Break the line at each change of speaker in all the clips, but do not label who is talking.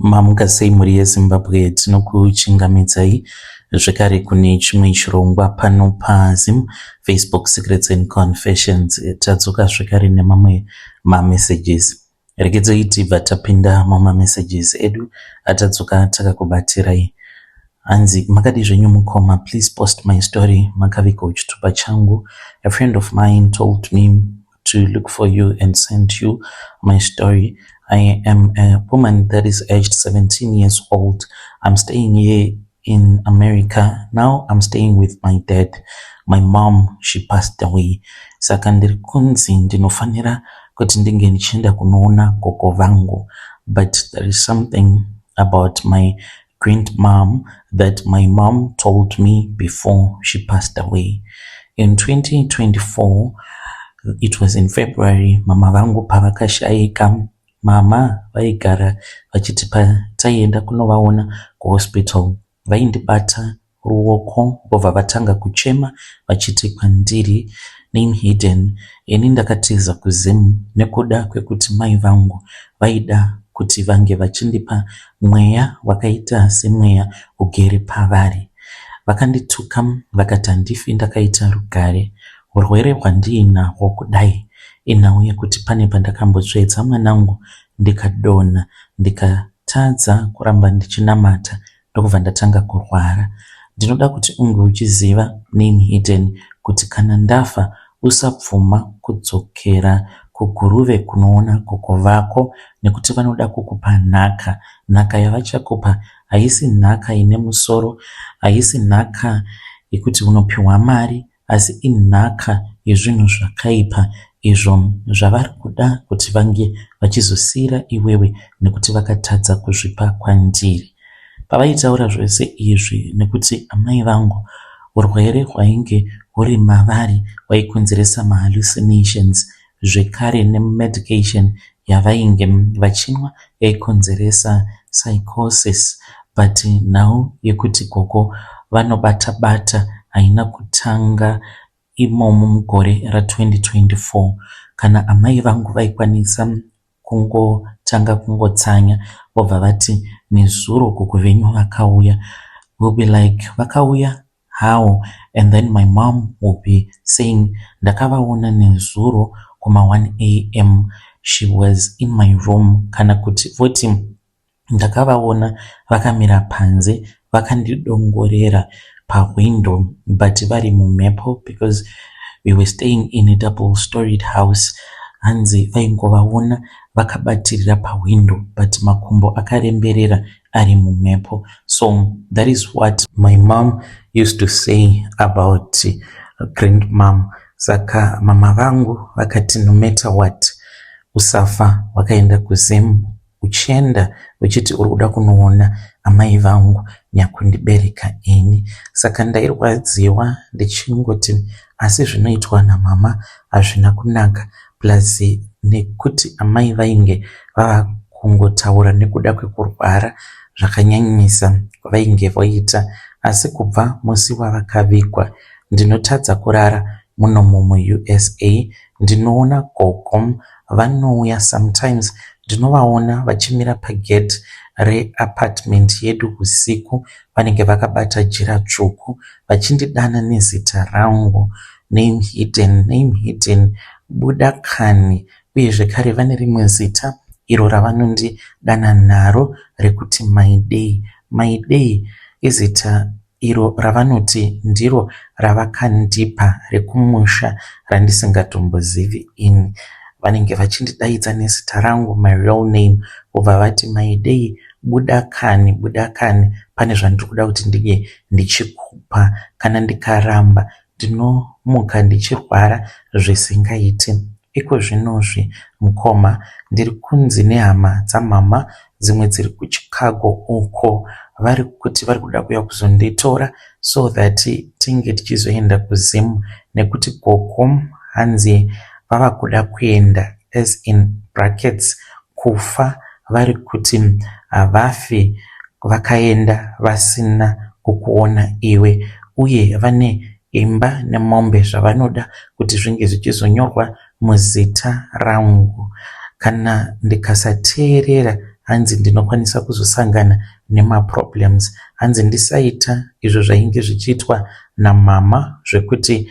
Mamuka sei muri yeZimbabwe tinokuchingamidzai zvekare kune chimwe chirongwa pano paZim Facebook Secrets and Confessions. Tadzoka zvekare nemamwe mamessages. Regedzai tibva tapinda mumamessages edu atadzoka takakubatirai. Anzi makadi zvenyu mukoma, please post my story. Makavika chitupa changu. A friend of mine told me to look for you and send you my story. I am a woman that is aged 17 years old. I'm staying here in America. Now I'm staying with my dad. My mom, she passed away. Saka ndiri kunzi ndinofanira kuti ndinge ndichienda kunoona gogo vangu. But there is something about my grandmom that my mom told me before she passed away. In 2024, it was in February, mama vangu pavakashaika. Mama vaigara vachiti pataienda kunovaona kuhospital vaindibata ruoko vobva vatanga kuchema vachiti kwandiri name hidden. Ini ndakatiza kuZim nekuda kwekuti mai vangu vaida kuti vange vachindipa mweya wakaita semweya ugere pavari. Vakandituka vakati handifi ndakaita rugare. Urwere hwandiinahwo kudai inhau yekuti pane pandakambotsvedza mwanangu ndikadonha ndikatadza kuramba ndichinamata ndokubva ndatanga kurwara. Ndinoda kuti unge uchiziva name hidden kuti kana ndafa usabvuma kudzokera kuguruve kunoona gogo vako nekuti vanoda kukupa nhaka. Nhaka yavachakupa haisi nhaka ine musoro, haisi nhaka yekuti unopiwa mari, asi inhaka yezvinhu zvakaipa izvo zvavari kuda kuti vange vachizosiyira iwewe nekuti vakatadza kuzvipa kwandiri. Pavaitaura zvose izvi nekuti amai vangu urwere hwainge huri mavari hwaikonzeresa mahallucinations, zvekare nemedication yavainge vachinwa yaikonzeresa psychosis. But nhau yekuti gogo vanobata-bata haina kutanga imomo mugore ra2024. Kana amai vangu vaikwanisa kungotanga kungotsanya vobva vati nezuro gogo venyu vakauya, we'll be like vakauya how? And then my mom will be saying ndakavaona nezuro kuma 1 a.m. she was in my room. Kana kuti voti ndakavaona vakamira panze vakandidongorera pawindow but vari mumhepo because we were staying in a double-storied house. Hanzi vaingovaona vakabatirira pawindow but makumbo akaremberera ari mumhepo. So that is what my mom used to say about grandmom. Saka mama vangu vakati no matter what usafa wakaenda kuZim uchienda uchiti uri kuda kunoona amai vangu nyakundibereka ini. Saka ndairwadziwa ndichingoti asi zvinoitwa namama hazvina kunaka, plus nekuti amai vainge vava kungotaura nekuda kwekurwara zvakanyanyisa vainge voita. Asi kubva musi wavakavigwa ndinotadza kurara muno muUSA. Ndinoona gogo vanouya sometimes, ndinovaona vachimira pagate reapartment yedu usiku, vanenge vakabata jira dzvuku vachindidana nezita rangu name hidden, name hidden, buda kani. Uye zvekare vane rimwe zita iro ravanondidana naro rekuti my day. My day izita iro ravanoti ndiro ravakandipa rekumusha randisingatombozivi ini. Vanenge vachindidaidza nezita rangu, my real name, ubva vati my day, buda kani, buda kani. Pane zvandiri kuda kuti ndige ndichikupa, kana ndikaramba ndinomuka ndichirwara zvisingaiti. Iko zvinozvi mukoma ndiri kunzi nehama dzamama dzimwe dziri kuChicago uko vari kuti vari kuda kuuya kuzonditora so that tinge tichizoenda kuZim nekuti gogo hanzi vava kuda kuenda, as in brackets kufa, vari kuti havafi vakaenda vasina kukuona iwe. Uye vane imba nemombe zvavanoda kuti zvinge zvichizonyorwa muzita rangu. Kana ndikasateerera hanzi ndinokwanisa kuzosangana nemaproblems, hanzi ndisaita izvo zvainge zvichiitwa namama zvekuti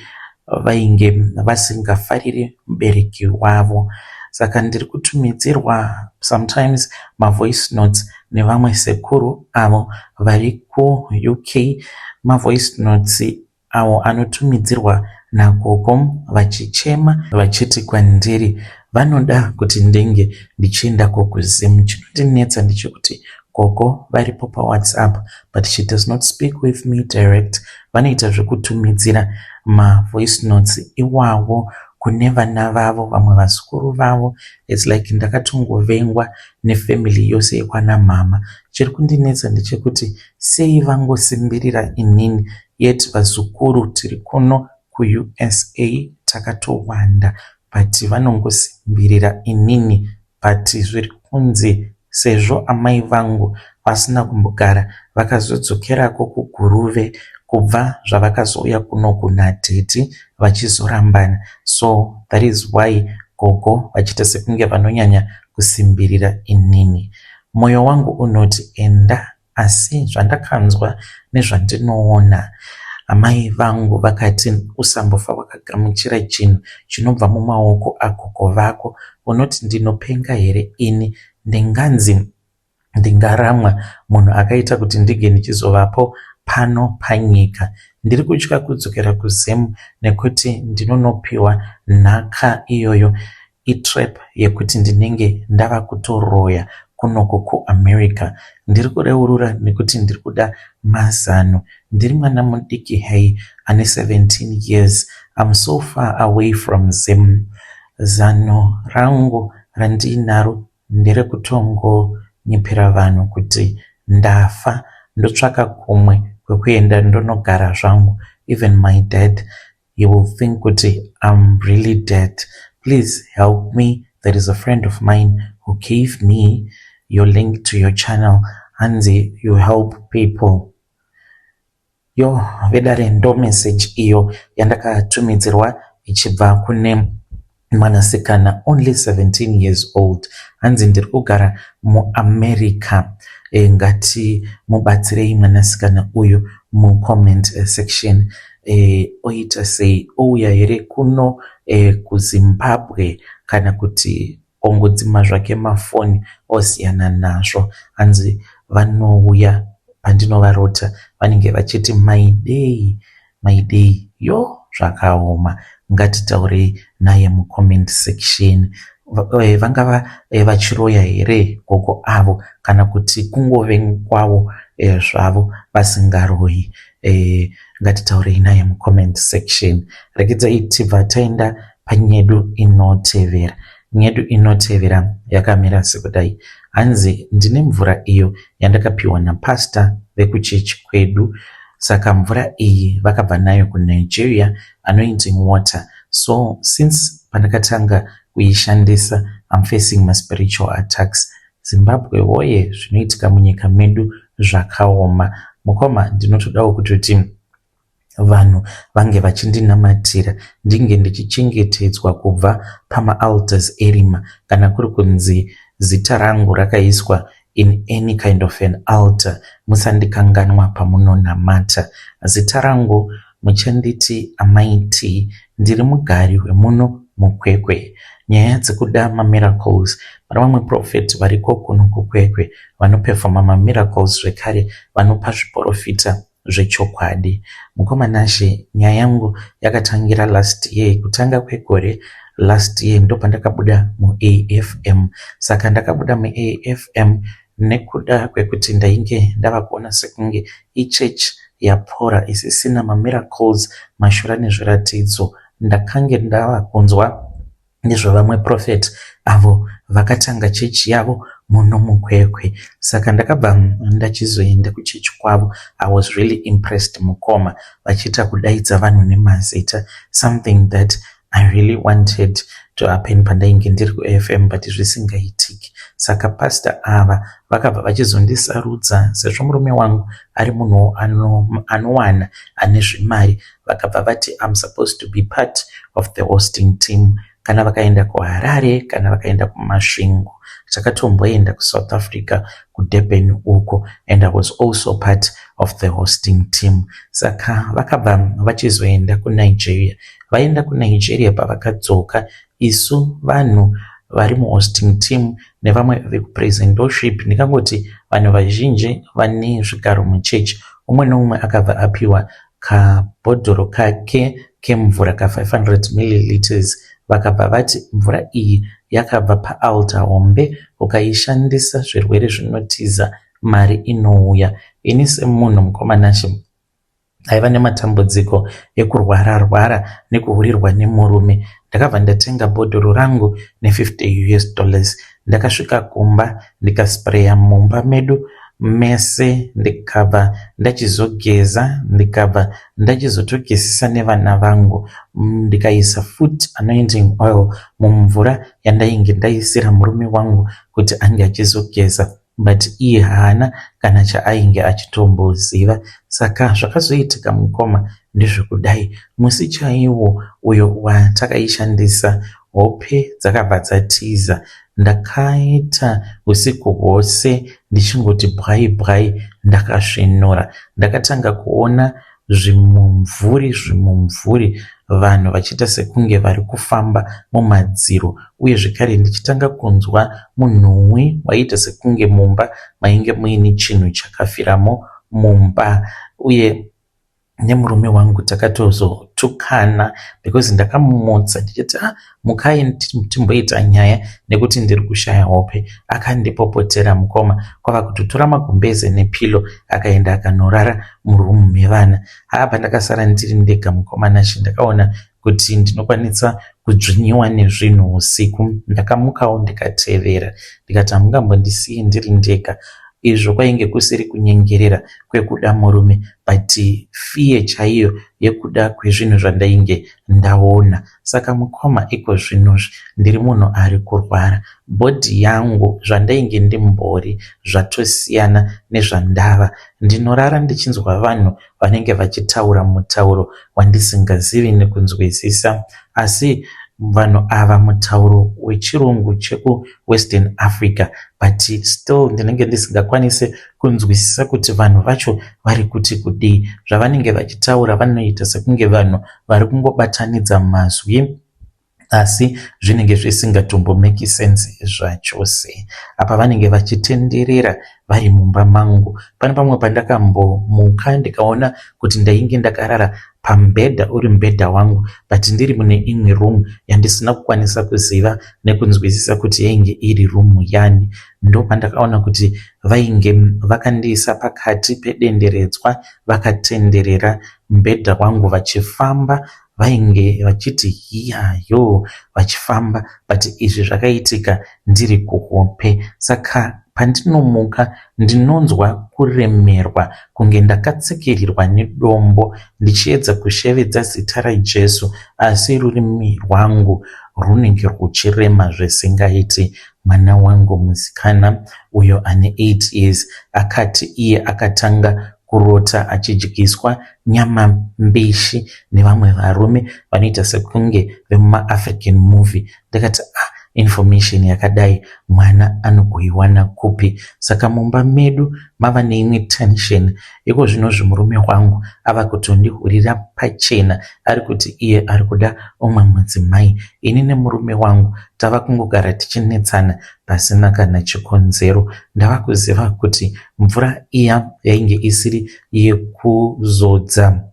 vainge vasingafariri mubereki wavo. Saka ndiri kutumidzirwa sometimes mavoice notes nevamwe sekuru avo vari kuUK, mavoice notes avo anotumidzirwa nagogo vachichema vachiti kwandiri vanoda kuti ndenge ndichienda kuZim. Chinondinetsa ndechekuti gogo varipo paWhatsApp but she does not speak with me direct. Vanoita zvekutumidzira mavoice notes iwawo kune vana vavo, vamwe vazukuru vavo. It's like ndakatongovengwa nefamily yose yekwana mama. Chiri kundinetsa ndechekuti sei vangosimbirira inini yet vazukuru tiri kuno kuUSA takatowanda but vanongosimbirira inini. But zviri kunzi sezvo amai vangu vasina kumbogara vakazodzokerako kuGuruve kubva zvavakazouya kuno kuNatete vachizorambana, so that is why gogo vachiita sekunge vanonyanya kusimbirira inini. Mwoyo wangu unoti enda, asi zvandakanzwa nezvandinoona amai vangu vakati usambofa wakagamuchira chinhu chinobva mumaoko agogo vako. Unoti ndinopenga here ini? Ndinganzi ndingaramwa munhu akaita kuti ndige ndichizovapo pano panyika. Ndiri kutya kudzokera kuZim nekuti ndinonopiwa nhaka iyoyo itrap yekuti ndinenge ndava kutoroya kunoko kuAmerica. Ndiri kureurura nekuti ndiri kuda mazano. Ndiri mwana mudiki hai ane 17 years. I'm so far away from Zim. Zano rangu randinaro ndere kutongonyepera vanhu kuti ndafa ndotsvaka kumwe kwekuenda ndonogara zvangu. Even my dad, he will think kuti I'm really dead. Please help me. There is a friend of mine who gave me your link to your channel. Hanzi, you help people. Yo, vedare ndo message iyo yandakatumidzirwa ichibva kune mwanasikana only 17 years old. Hanzi ndiri kugara muAmerica. Ngati mubatsirei mwanasikana uyu mucomment section. Oita sei, ouya here kuno kuZimbabwe kana kuti ongodzima zvake mafoni osiyana nazvo. Hanzi vanouya pandinovarota vanenge vachiti my day. Yo, zvakaoma. Ngatitaurei naye mucomment section. Vangava vachiroya here gogo avo kana kuti kungovengwawo zvavo vasingaroyi? Ngatitaurei naye mucomment section. Regedzai tibva taenda panyedu inotevera. Nyedu inotevera yakamira sekudai. Hanzi ndine mvura iyo yandakapiwa napastor vekuchechi kwedu. Saka mvura iyi vakabva nayo kuNigeria, anointing water. So since pandakatanga kuishandisa, I'm facing my spiritual attacks. Zimbabwe woye, zvinoitika munyika medu zvakaoma. Mukoma ndinotodawo kutoti vanhu vange vachindinamatira ndinge ndichichengetedzwa kubva pama-altars erima, kana kuri kunzi zita rangu rakaiswa in any kind of an altar, musandikanganwa pamunonamata. Zita rangu muchanditi Amaiti. Ndiri mugari wemuno muKwekwe. Nyaya dzekuda mamiracles, pane vamwe prophet variko kuno kuKwekwe vanopefoma mamiracles zvekare, vanopa zviprofita zvechokwadi. Mukomanashe, nyaya yangu yakatangira last year, kutanga kwegore last year ndo pandakabuda muAFM. Saka ndakabuda muAFM nekuda kwekuti ndainge ndava kuona sekunge ichurch yapora isisina mamiracles, mashura nezviratidzo. Ndakange ndava kunzwa nezvavamwe prophet avo vakatanga chechi yavo muno muKwekwe. Saka ndakabva ndachizoenda kuchechi kwavo. I was really impressed mukoma, vachiita kudaidza vanhu nemazita, something that I really wanted to happen pandainge ndiri kuFM but zvisingaitiki. Saka pastor ava vakabva vachizondisarudza, sezvo murume wangu ari munhu anowana ane zvimari, vakabva vati I'm supposed to be part of the hosting team. kana vakaenda kuHarare kana vakaenda kuMasvingo. Takatomboenda kuSouth Africa kuDurban uko, and I was also part of the hosting team. Saka vakabva vachizoenda kuNigeria. Vaenda kuNigeria pavakadzoka, isu vanhu vari muhosting team nevamwe vekupresentorship, ndikangoti vanhu vazhinji vane zvigaro muchechi, umwe neumwe akabva apiwa kabhodhoro kake kemvura ka500 ml. Vakabva vati mvura iyi yakabva paaltar hombe, ukaishandisa zvirwere zvinotiza, mari inouya. Ini semunhu mukomanashi aiva nematambudziko ekurwara nekuhurirwa nemurume, ndakabva ndatenga bhodhoro rangu ne$50. Ndakasvika kumba ndikaspreya mumba medu mese, ndikabva ndachizogeza, ndikabva ndachizotogezesa nevana vangu, ndikaisa foot anointing oil mumvura yandainge ndaisira murume wangu kuti ange achizogeza, but iye haana kana chaainge achitomboziva. Saka zvakazoitika mukoma ndezvekudai, musi chaiwo uyo watakaishandisa, hope dzakabva dzatiza. Ndakaita usiku hwose ndichingoti bwai, ndakasvinura. Ndakatanga kuona zvimumvuri vanhu vachiita sekunge vari kufamba mumadziro, uye zvekare ndichitanga kunzwa munhuwi waiita sekunge mumba mainge muine chinhu chakafiramo mumba, uye nemurume wangu takatozotukana because ndakamumutsa ndichiti mukai timboita nyaya nekuti ndiri kushaya hope. Akandipopotera mukoma, kwava kutotora magumbeze nepilo akaenda akanorara murumu mevana. Pandakasara ndiri ndega mukomanashi, ndakaona kuti ndinokwanisa kudzvinyiwa nezvinhu usiku. Ndakamukawo ndikatevera, ndikati hamungambondisiyi ndiri ndega. Izvo kwainge kusiri kunyengerera kwekuda murume, but fiye chaiyo yekuda kwezvinhu zvandainge ndaona. Saka mukoma iko zvinozvi ndiri munhu ari kurwara, bhodhi yangu zvandainge ndimbori zvatosiyana nezvandava. Ndinorara ndichinzwa vanhu vanenge vachitaura mutauro wandisingazivi nekunzwisisa, asi vanhu ava mutauro wechirungu chekuWestern Africa, but still ndinenge ndisingakwanisi kunzwisisa kuti vanhu vacho vari kuti kudii. Zvavanenge vachitaura vanoita sekunge vanhu vari kungobatanidza mazwi, asi zvinenge zvisingatombomeki sense zvachose. Apa vanenge vachitenderera vari mumba mangu. Pane pamwe pandakambomuka ndikaona kuti ndainge ndakarara pambedha uri mubhedha wangu, but ndiri mune imwe room yandisina kukwanisa kuziva nekunzwisisa kuti yainge iri room yani. Ndo pandakaona kuti vainge vakandiisa pakati pedenderedzwa, vakatenderera mubhedha wangu vachifamba, vainge vachiti hiyayo vachifamba, but izvi zvakaitika ndiri kuhope. Saka pandinomuka ndinonzwa kuremerwa kunge ndakatsekerirwa nedombo, ndichiedza kushevedza zita raJesu, asi rurimi rwangu runenge ruchirema zvisingaiti. Mwana wangu musikana uyo ane 8 years akati iye akatanga kurota achidyiswa nyama mbishi nevamwe varume vanoita sekunge vemumaAfrican movie. Ndakati information yakadai mwana anogoiwana kupi? Saka mumba medu mava neimwe tension. Iko zvinozvi murume wangu ava kutondihurira pachena ari kuti iye ari kuda umwe mudzimai. Ini nemurume wangu tava kungogara tichinetsana pasina kana chikonzero. Ndava kuziva kuti mvura iya yainge isiri yekuzodza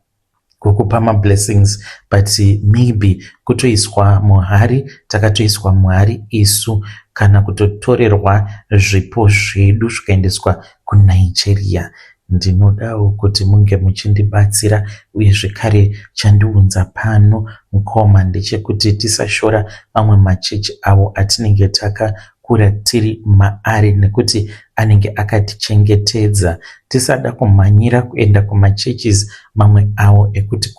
kukupa mablessings, but maybe kutoiswa muhari, takatoiswa muhari isu, kana kutotorerwa zvipo zvedu zvikaendeswa kuNigeria. Ndinodawo kuti munge muchindibatsira, uye zvekare chandiunza pano mukoma ndechekuti tisashora mamwe machechi avo atinenge takakurudzira takakura tiri maari nekuti anenge akatichengetedza, tisada kumhanyira kuenda kumachurches mamwe awo ekuti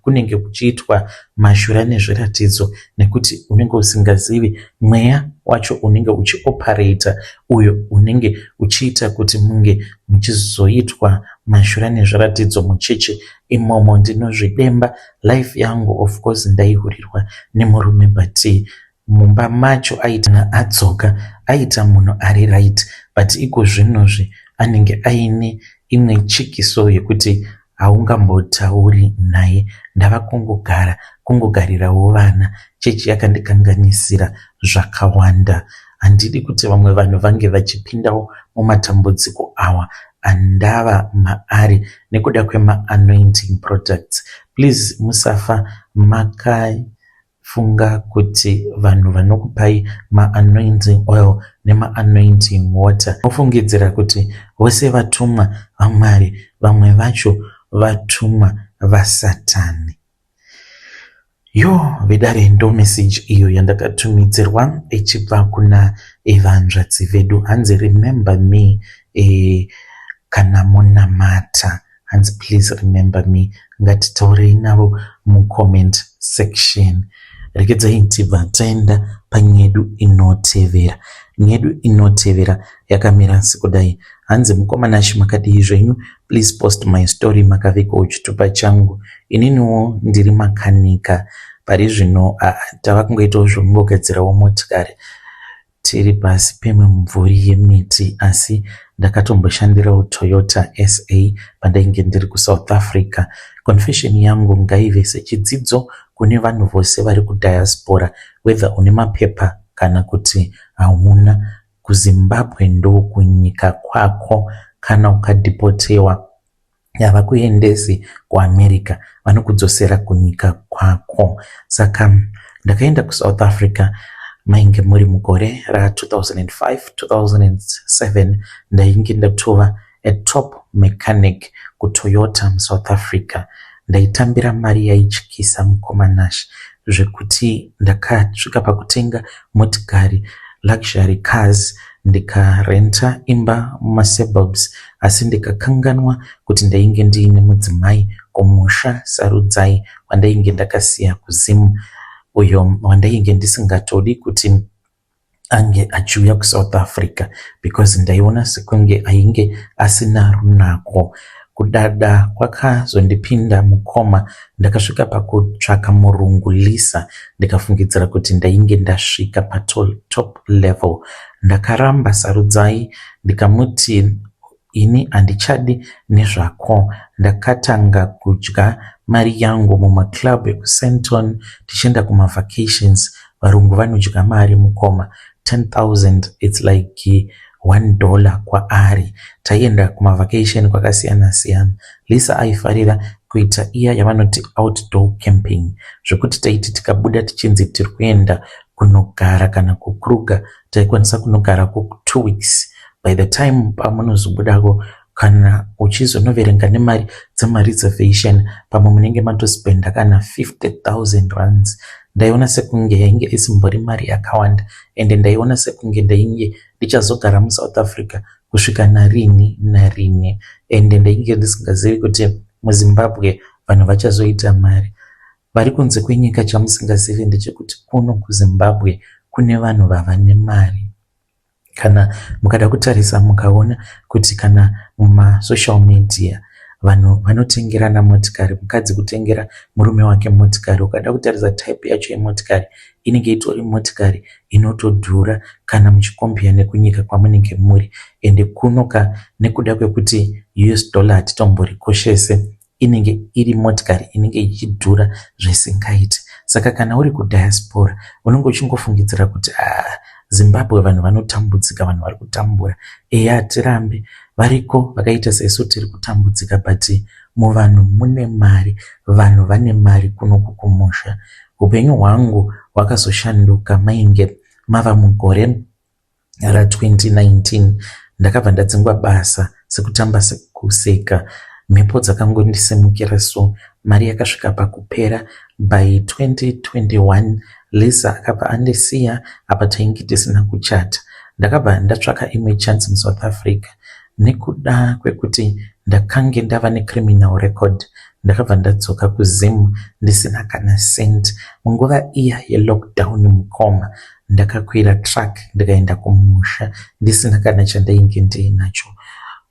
kunenge kuchiitwa mashura nezviratidzo, nekuti unenge usingazivi mweya wacho unenge uchioperata uyo unenge uchiita kuti munge muchizoitwa mashura nezviratidzo muchechi imomo. Ndinozvidemba life yangu of course ndaihurirwa nemurume, but mumba macho aita adzoka aita munhu ari right, but iko zvinozvi anenge aine imwe chikiso yekuti haungambotauri naye. Ndava kungogarirawo vana, chechi yakandikanganisira zvakawanda. Handidi kuti vamwe vanhu vange vachipindawo mumatambudziko awa andava maari nekuda kwema-anointing products. Please musafa makafunga kuti vanhu vanokupai ma-anointing oil nema-anointing water mufungidzira kuti vose vatumwa vaMwari, vamwe vacho vatumwa vaSatani. Vedare ndo message iyo yandakatumidzirwa ichibva kuna evanzvadzi vedu. Hanzi remember me kana munamata, hanzi please remember me. Ngatitaurei navo mucomment section. Rekedzai tibva taenda panyedu inotevera. Nyedu inotevera yakamira sekudai. Hanzi mukomana makadii zvenyu, please post my story makavikawo chitupa changu. Ininiwo ndiri makanika. Pari zvino tava kungoitawo zvokugadzirawo motikari. Tiri pasi pemimvuri yemiti, asi ndakatomboshandirawo Toyota SA pandainge ndiri kuSouth Africa. Confession yangu ngaive sechidzidzo kune vanhu vose vari kudiaspora, whether une mapepa kana kuti hauna. KuZimbabwe ndo kunyika kwako. Kana ukadhipotewa havakuendesi kuAmerica, vanokudzosera kunyika kwako. Saka ndakaenda kuSouth Africa mainge muri mugore ra2005 2007. ndainge ndatova a top mechanic kuToyota muSouth Africa. Ndaitambira mari yaityisa mukomanashi zvekuti ndakasvika pakutenga motikari luxury cars, ndikarenta imba mumasuburbs, asi ndikakanganwa kuti ndainge ndiine mudzimai kumusha Sarudzai wandainge ndakasiya kuZimu, uyo wandainge ndisingatodi kuti ange achiuya kuSouth Africa because ndaiona sekunge ainge asina runako. Kudada kwakazondipinda mukoma, ndakasvika pakutsvaka murungulisa, ndikafungidzira kuti ndainge ndasvika patop level. Ndakaramba Sarudzai ndikamuti ini handichadi nezvako. Ndakatanga kudya mari yangu mumaclub ekuSenton tichienda kumavacations. Varungu vanodya mari mukoma 10,000, it's like $1 kwaari. Taienda kumavacation kwakasiyana siyana. Lisa aifarira kuita iya yavanoti outdoor camping, zvekuti taiti tikabuda tichinzi tiri kuenda kunogara kana kukruga, taikwanisa kunogara 2 weeks. By the time pamunozobudako, kana uchizonoverenga nemari dzemareservation, pamwe munenge matospenda kana 50,000 rands. Ndaiona sekunge yainge isimbori mari yakawanda, ende ndaiona sekunge ndainge ndichazogara muSouth Africa kusvika narini, ende ndainge ndisingazivi kuti muZimbabwe vanhu vachazoita mari. Vari kunze kwenyika chamusingazivi ndechekuti kuno kuZimbabwe kune vanhu vava nemari. Kana mukada kutarisa mukaona kuti kana mumasocial media vanhu vanotengerana motikari, mukadzi kutengera murume wake motikari, ukada kutarisa type yacho yemotikari inenge itori motikari inotodhura kana muchikombia nekunyika kwamunenge muri, ende kunoka nekuda kwekuti US dollar hatitomborikoshese, inenge iri motikari inenge ichidhura zvisingaiti. Saka kana uri kudiaspora unenge uchingofungidzira kuti Zimbabwe vanhu vanotambudzika, vanhu vari kutambura. Hatirambe, variko vakaita sesu tiri kutambudzika, but muvanhu mune mari, vanhu vane mari kunoku kumusha. Upenyu hwangu hwakazoshanduka mainge mava mugore ra2019. Ndakabva ndadzingwa basa sekutamba sekuseka, mhepo dzakangondisemukira, so mari yakasvika pakupera. By 2021 Lisa akabva andisiya, apa tainge tisina kuchata. ndakabva ndatsvaka imwe chance muSouth Africa nekuda kwekuti ndakange ndava necriminal record. Ndakabva ndadzoka kuZim ndisina kana cent. Munguva iya yelockdown mukoma ndakakwira truck ndikaenda kumusha ndisina kana chandainge ndinacho.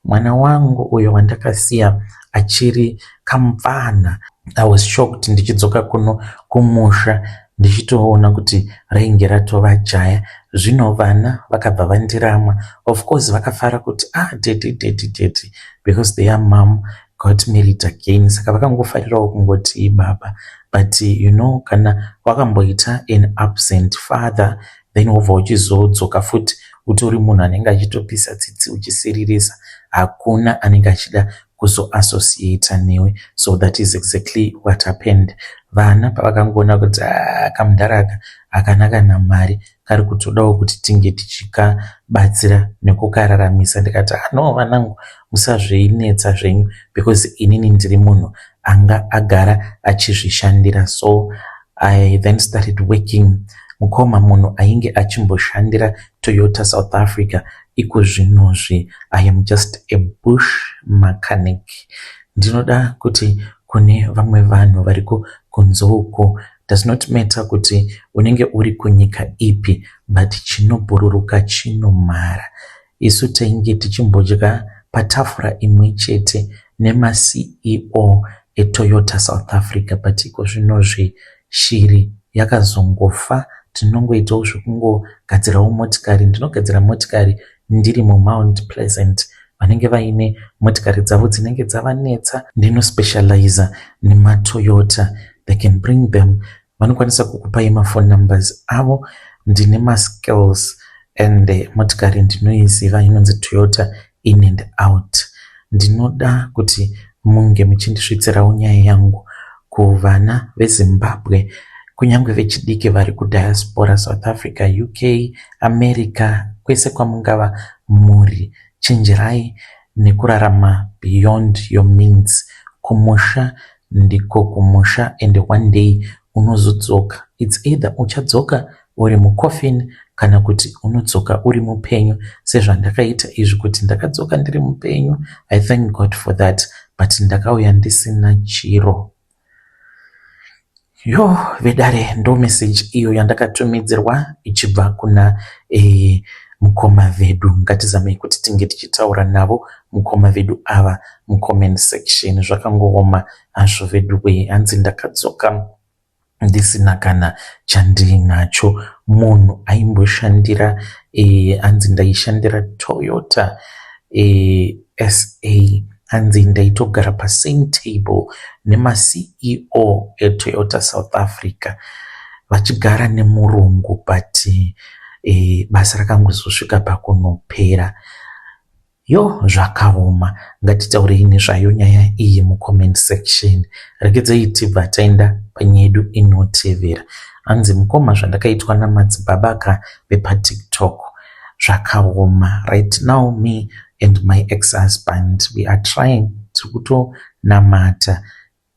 Mwana wangu uyo wandakasiya achiri kamvana, I was shocked ndichidzoka kuno kumusha ndichitoona kuti rainge ratova jaya. Zvino vana vakabva vandirama. Of course vakafara kuti daddy because their mom got married again. Saka vakangofarirawo kungoti baba. But you know, kana wakamboita an absent father then wobva uchizodzoka futi utori munhu anenge achitopisa tsitsi uchisiririsa, hakuna anenge achida kuzoassociate newe. So that is exactly what happened. Vana pavakangoona kuti kamudharaka akanaka namari kari kutodawo kuti tinge tichikabatsira nekukararamisa, ndikati no vanangu musazveinetsa zvenyu because inini ndiri munhu anga agara achizvishandira. So I then started working. Mukoma munhu ainge achimboshandira Toyota South Africa. Iko zvinozvi I am just a bush mechanic. Ndinoda kuti kune vamwe vanhu variko kunze uko, does not matter kuti unenge uri kunyika ipi, but chinobhururuka chinomara. Isu tainge tichimbodya patafura imwe chete nema CEO eToyota South Africa, but iko zvinozvi shiri yakazongofa. Tinongoitawo zvekungogadzirawo motikari. Ndinogadzira motikari ndiri muMount Pleasant. Vanenge vaine motikari dzavo dzinenge dzavanetsa, ndinospecialize nematoyota. They can bring them. Vanokwanisa kukupai mafone numbers avo. Ndine maskills and motikari ndinoiziva inonzi Toyota in and out. Ndinoda kuti munge muchindisvitsirawo nyaya yangu kuvana veZimbabwe, kunyange vechidiki vari kudiaspora, South Africa, UK, America, kwese kwamungava muri. Chenjerai nekurarama beyond your means. Kumusha ndiko kumusha, and one day unozodzoka. It's either uchadzoka uri mucoffin kana kuti unodzoka uri mupenyu. Sezvandakaita izvi kuti ndakadzoka ndiri mupenyu, I thank God for that, but ndakauya ndisina chiro. Yo vedare, ndo message iyo yandakatumidzirwa ichibva kuna mukoma vedu. Ngatizamei kuti tinge tichitaura navo mukoma vedu ava mucomment section. Zvakangooma hazvo vedu we, hanzi ndakadzoka ndisina kana chandinacho. Munhu aimboshandira hanzi ndaishandira Toyota SA, hanzi ndaitogara pasame table nema CEO eToyota South Africa vachigara nemurungu, but basa rakangozosvika pakunopera. Yo zvakaoma. Ngatitaurei nezvayo nyaya iyi mucomment section. Regedzei tibva taenda panyedu inotevera. Hanzi mukoma zvandakaitwa namadzibabaka vepaTikTok zvakaoma. Right now me and my ex-husband, we are trying to kutonamata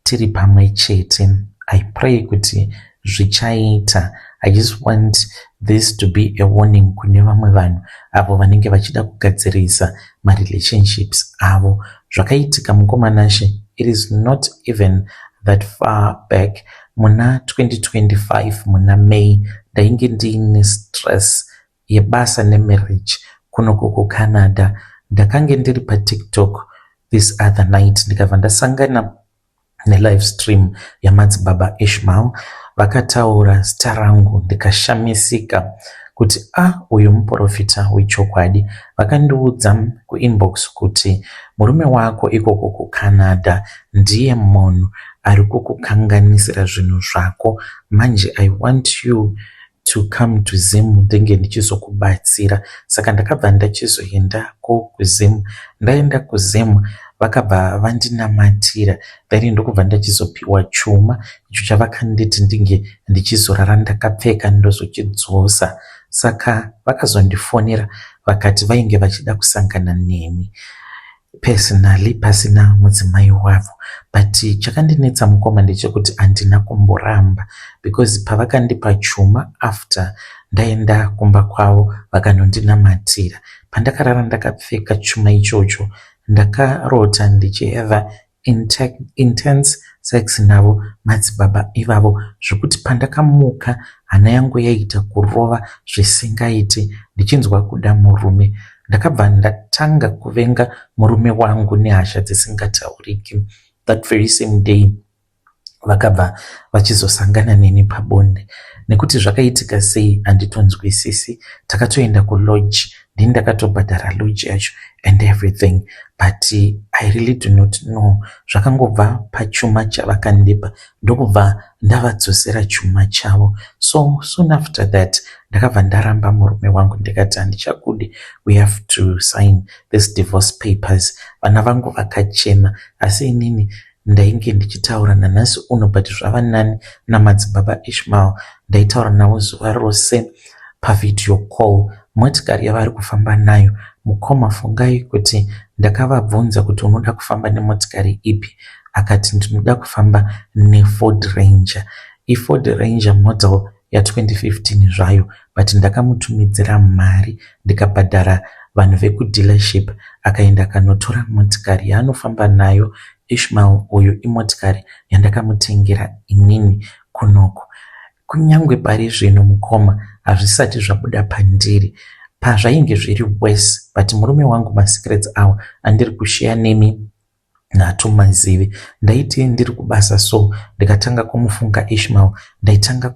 tiri pamwe chete. I pray kuti zvichaita. I just want this to be a warning kune vamwe vanhu avo vanenge vachida kugadzirisa marelationships avo. Zvakaitika mukomanashe, it is not even that far back. Muna 2025 muna May ndainge ndiine stress yebasa nemarriage kunoko kuCanada. Ndakange ndiri paTikTok this other night, ndikabva ndasangana nelive stream yamadzibaba Ishmael. Vakataura zita rangu ndikashamisika kuti uyu muprofita wechokwadi. Vakandiudza kuinbox kuti murume wako ikoko kuCanada ndiye munhu ari kukukanganisira zvinhu zvako. Manje I want you to come to Zim ndenge ndichizokubatsira. Saka ndakabva ndachizoendako kuZim. Ndaenda kuZim vakabva vandinamatira, then ndokubva ndachizopiwa chuma icho chavakanditi ndinge ndichizorara ndakapfeka ndozochidzosa. Saka vakazondifonera vakati vainge vachida kusangana neni personally pasina mudzimai wavo. But chakandinetsa mukoma ndechekuti handina kumboramba, because pavakandipa chuma after ndaenda kumba kwavo vakanondinamatira. Pandakarara ndakapfeka chuma ichocho ndakarota ndichihava intense sex navo madzibaba ivavo zvokuti pandakamuka hana yangu yaita kurova zvisingaiti ndichinzwa kuda murume. Ndakabva ndatanga kuvenga murume wangu nehasha dzisingatauriki. That very same day vakabva vachizosangana neni pabonde. Nekuti zvakaitika sei handitonzwisisi. Takatoenda kulodge, ndini ndakatobhadhara lodge yacho and everything, but I really do not know. Zvakangobva pachuma chavakandipa ndokubva ndavadzosera chuma chavo. So soon after that ndakabva ndaramba murume wangu ndikati handichakudi, we have to sign this divorce papers. Vana vangu vakachema, asi inini ndainge ndichitaura nanhasi uno, but zvava nani namadzibaba Ishmael. Ndaitaura navo zuva rose pavideo call, motikari yavari kufamba nayo. Mukoma, fungai kuti ndakavabvunza kuti unoda kufamba nemotikari ipi, akati ndinoda kufamba neFord Ranger. iFord Ranger model ya2015 zvayo, but ndakamutumidzira mari ndikabhadhara vanhu vekudealership, akaenda kanotora motikari yaanofamba nayo Ishmael. Uyu imotikari yandakamutengera inini kunoko. Kunyange pari zvino mukoma hazvisati zvabuda pandiri, pazvainge zviri worse, but murume wangu masecrets awo andiri kushare nemi nhatumazivi. Ndaiti ndiri kubasa, so ndikatanga kumufunga Ishmael. Ndaitanga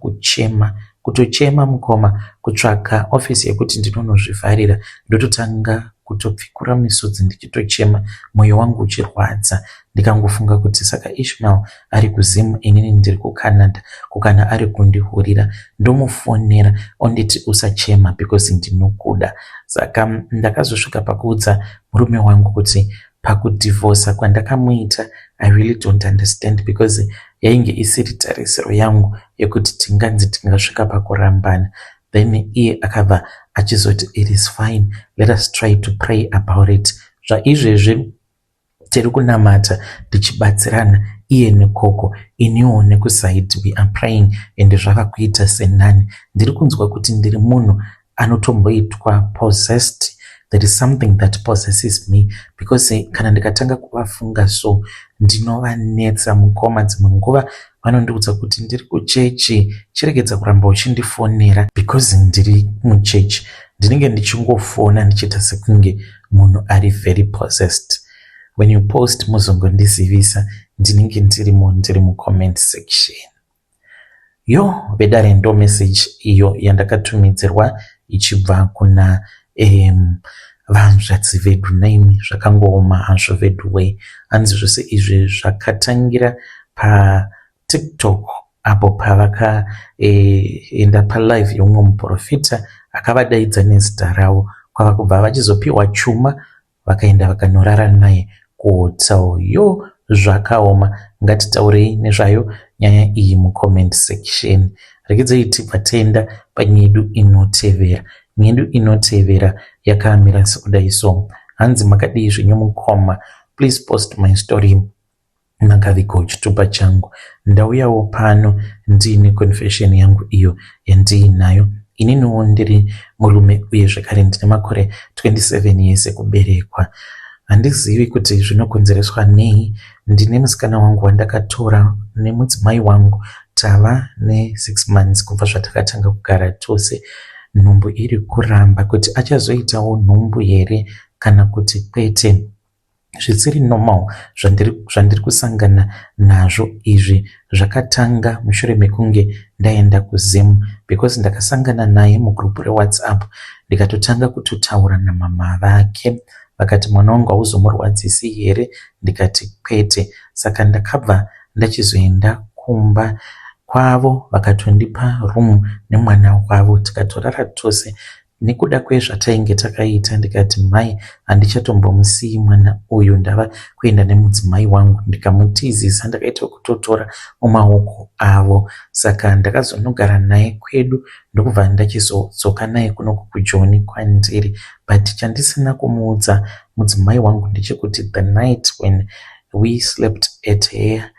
kutochema mukoma, kutsvaka ofisi yekuti ndinonozvivharira. Ndototanga kutopfikura misodzi ndichitochema, mwoyo wangu uchirwadza. Ndikangofunga kuti saka Ishmael ari kuzimu, inini ndiri kuCanada, kukana ari kundihurira. Ndomufonera onditi usachema because ndinokuda. Saka ndakazosvika pakuudza murume wangu kuti pakudhivorsa kwandakamuita I really don't understand, because yainge isiri tarisiro yangu yekuti tinganzi tingasvika pakurambana. Then iye akabva achizoti it is fine, let us try to pray about it. Zvaizvezvi tiri kunamata tichibatsirana, iye nekoko, iniwo nekusaidi, we are praying, ende zvava kuita senani. Ndiri kunzwa kuti ndiri munhu anotomboitwa possessed. There is something that possesses me, because kana ndikatanga kuvafunga so ndinovanetsa mukoma. Dzimwe nguva vanondiudza kuti ndiri kuchechi, chiregedza kuramba uchindifonera, because ndiri muchechi ndinenge ndichingofona ndichiita sekunge munhu ari very possessed. When you post muzongondizivisa, ndinenge ndiri mucomment section. Yo vedare ndo message iyo yandakatumidzirwa ichibva kuna vanzvadzi vedu naimi. Zvakangooma hazvo vedu we. Hanzi zvose izvi zvakatangira paTikTok, apo pavakaenda palive yomumwe muprofita akavadaidza nezita ravo, kwava kubva vachizopiwa chuma vakaenda vakanorara naye kuhotel. Yo zvakaoma. Ngatitaurei nezvayo nyaya iyi mucomment section. Regedzai tibva tenda panyedu inotevera. Nyedu inotevera yakamira sekudai so. Hanzi makadii zvenyu mukoma, please post my story makaviko chitupa changu. Ndauyawo pano ndiine confession yangu iyo yandiinayo. Ininiwo ndiri murume uye zvakare ndine makore 27 years ekuberekwa. Handizivi kuti zvinokonzereswa nei. Ndine musikana wangu wandakatora nemudzimai wangu, tava ne6 months kubva zvatakatanga kugara tose. Nhumbu iri kuramba kuti achazoitawo nhumbu here kana kuti kwete. Zvisiri normal zvandiri kusangana nazvo izvi. Zvakatanga mushure mekunge ndaenda kuzimu, because ndakasangana naye mugrupu reWhatsApp ndikatotanga kutotaura namama vake. Vakati mwana wangu hauzomurwadzisi here? Ndikati kwete. Saka ndakabva ndachizoenda kumba kwavo, vakatondipa room nemwana wavo, tikatorara tose. Nekuda kwezvatainge takaita, ndikati mai, handichatombomusii mwana uyu, ndava kuenda nemudzimai wangu. Ndikamutizisa, ndakaita kutotora mumaoko avo. Saka ndakazonogara naye kwedu ndokubva ndachizodzoka naye kunoko kuJoni kwandiri. But chandisina kumuudza mudzimai wangu ndechekuti the night when we slept at her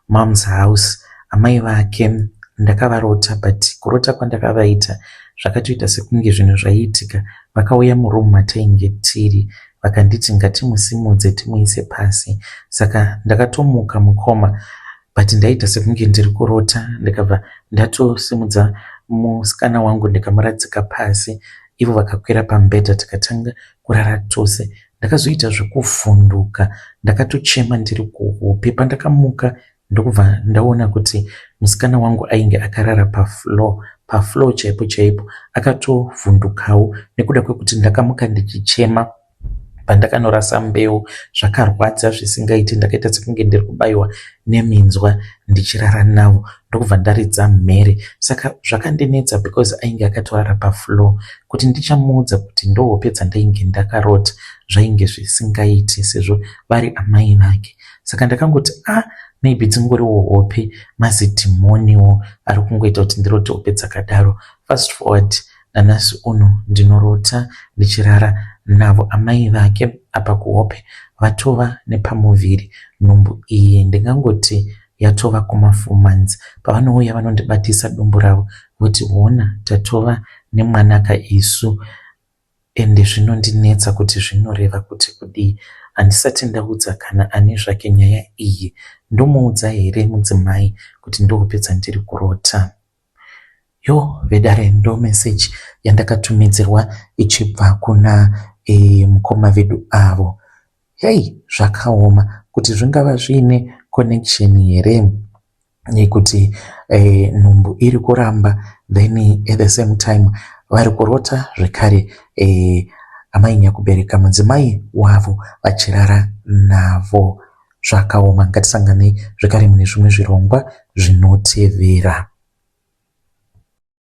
mom's house, amai vake ndakavarota, but kurota kwandakavaita zvakatoita sekunge zvinhu zvaiitika. Vakauya murumu matainge tiri vakanditi ngatimusimudze timuise pasi. Saka ndakatomuka mukoma, but ndaita sekunge ndiri kurota. Ndikabva ndatosimudza musikana wangu ndikamuradzika pasi, ivo vakakwira pamubhedha tikatanga kurara tose. Ndakazoita zvekuvhunduka, ndakatochema ndiri kuhope. Pandakamuka ndokubva ndaona kuti musikana wangu ainge akarara pafloor chaipo chaipo, akatovhundukawo nekuda kwekuti ndakamuka ndichichema. Pandakanorasa mbeu zvakarwadza zvisingaiti, ndakaita sekunge ndiri kubayiwa neminzwa ndichirara navo, ndokubva ndaridza mhere. Saka zvakandinetsa because ainge akatorara pafloor. Kuti ndichamuudza kuti ndohope dzandainge ndakarota zvainge zvisingaiti sezvo vari amai vake. Saka ndakangoti maybe dzingoriwo hope, mazidhimoniwo ari kungoita kuti ndirote hope dzakadaro. Fast forward, nanhasi uno ndinorota ndichirara navo amai vake. Apa kuhope vatova nepamuviri. Nhumbu iyi ndingangoti yatova kuma4 months. Pavanouya vanondibatisa dumbu ravo voti ona tatova nemwanaka isu, ende zvinondinetsa kuti zvinoreva kuti kudii. Handisati ndaudza kana ani zvake nyaya iyi. Ndomuudza here mudzimai kuti ndokupedza ndiri kurota? Vedare ndo message yandakatumidzirwa ichibva kuna mukoma vedu avo. Zvakaoma kuti zvingava zviine connection here nekuti nhumbu iri kuramba, then at the same time vari kurota zvekare amai nyakubereka mudzimai wavo vachirara navo. Zvakaoma. Ngatisanganei zvekare mune zvimwe zvirongwa zvinotevera.